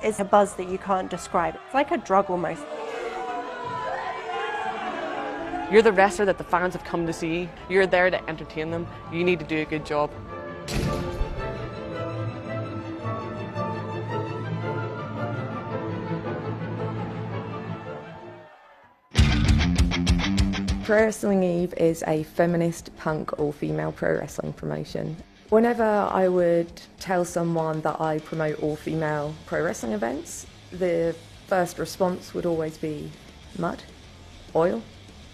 It's a buzz that you can't describe. It's like a drug almost. You're the wrestler that the fans have come to see. You're there to entertain them. You need to do a good job. Pro Wrestling Eve is a feminist punk all-female pro wrestling promotion. Whenever I would tell someone that I promote all-female pro wrestling events, the first response would always be mud, oil,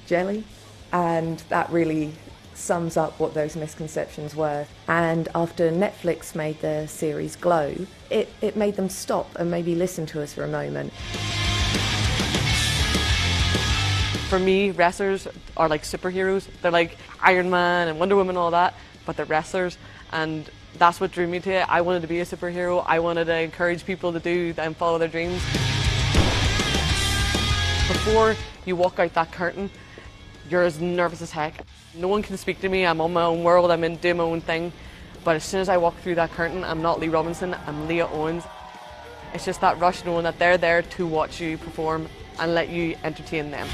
jelly, and that really sums up what those misconceptions were. And after Netflix made their series Glow, it made them stop and maybe listen to us for a moment. For me, wrestlers are like superheroes. They're like Iron Man and Wonder Woman and all that, but they're wrestlers, and that's what drew me to it. I wanted to be a superhero. I wanted to encourage people to do and follow their dreams. Before you walk out that curtain, you're as nervous as heck. No one can speak to me. I'm on my own world. I'm doing my own thing. But as soon as I walk through that curtain, I'm not Lee Robinson, I'm Leah Owens. It's just that rush knowing that they're there to watch you perform and let you entertain them.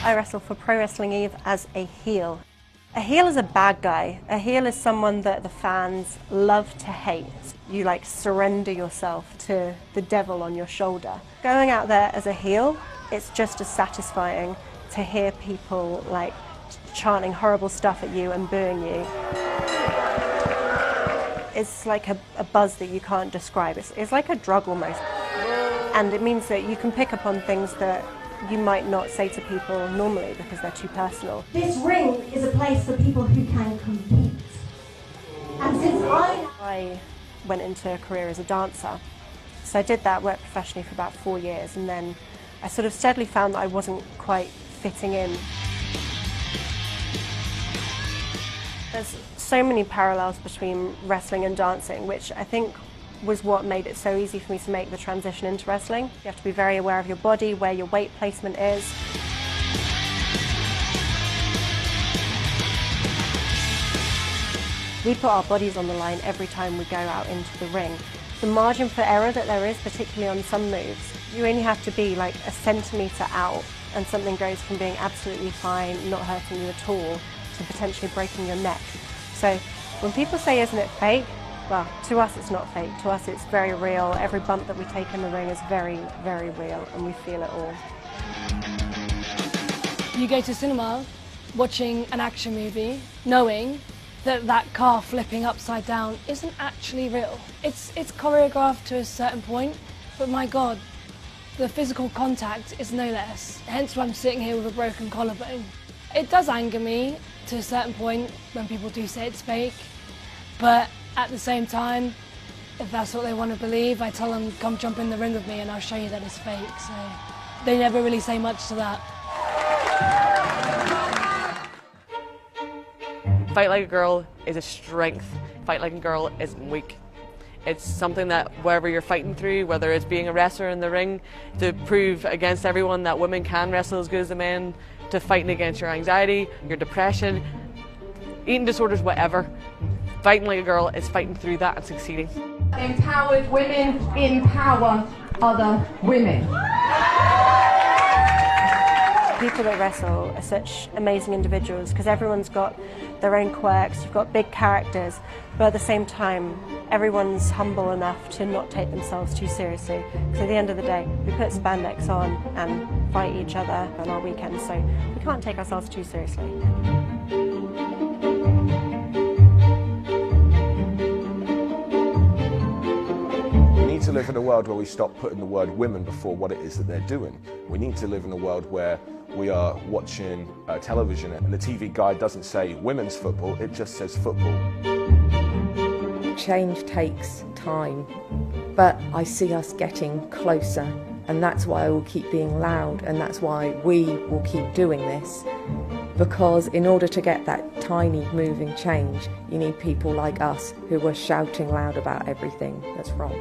I wrestle for Pro Wrestling Eve as a heel. A heel is a bad guy. A heel is someone that the fans love to hate. You like surrender yourself to the devil on your shoulder. Going out there as a heel, it's just as satisfying to hear people like chanting horrible stuff at you and booing you. It's like a buzz that you can't describe. It's like a drug almost. And it means that you can pick up on things that you might not say to people normally because they're too personal. This ring is a place for people who can compete. And since I went into a career as a dancer, so I did that, worked professionally for about 4 years, and then I sort of steadily found that I wasn't quite fitting in. There's so many parallels between wrestling and dancing, which I think was what made it so easy for me to make the transition into wrestling. You have to be very aware of your body, where your weight placement is. We put our bodies on the line every time we go out into the ring. The margin for error that there is, particularly on some moves, you only have to be like a centimetre out and something goes from being absolutely fine, not hurting you at all, to potentially breaking your neck. So when people say, isn't it fake? Well, to us it's not fake. To us it's very real. Every bump that we take in the ring is very, very real, and we feel it all. You go to cinema watching an action movie, knowing that that car flipping upside down isn't actually real. It's choreographed to a certain point, but my God, the physical contact is no less. Hence why I'm sitting here with a broken collarbone. It does anger me to a certain point when people do say it's fake, but at the same time, if that's what they want to believe, I tell them, come jump in the ring with me and I'll show you that it's fake. So they never really say much to that. Fight like a girl is a strength. Fight like a girl isn't weak. It's something that wherever you're fighting through, whether it's being a wrestler in the ring, to prove against everyone that women can wrestle as good as the men, to fighting against your anxiety, your depression, eating disorders, whatever. Fighting like a girl is fighting through that and succeeding. Empowered women empower other women. People that wrestle are such amazing individuals because everyone's got their own quirks, you've got big characters, but at the same time, everyone's humble enough to not take themselves too seriously. Because at the end of the day, we put spandex on and fight each other on our weekends, so we can't take ourselves too seriously. We need to live in a world where we stop putting the word women before what it is that they're doing. We need to live in a world where we are watching television and the TV guide doesn't say women's football, it just says football. Change takes time, but I see us getting closer, and that's why I will keep being loud, and that's why we will keep doing this. Because in order to get that tiny moving change, you need people like us who are shouting loud about everything that's wrong.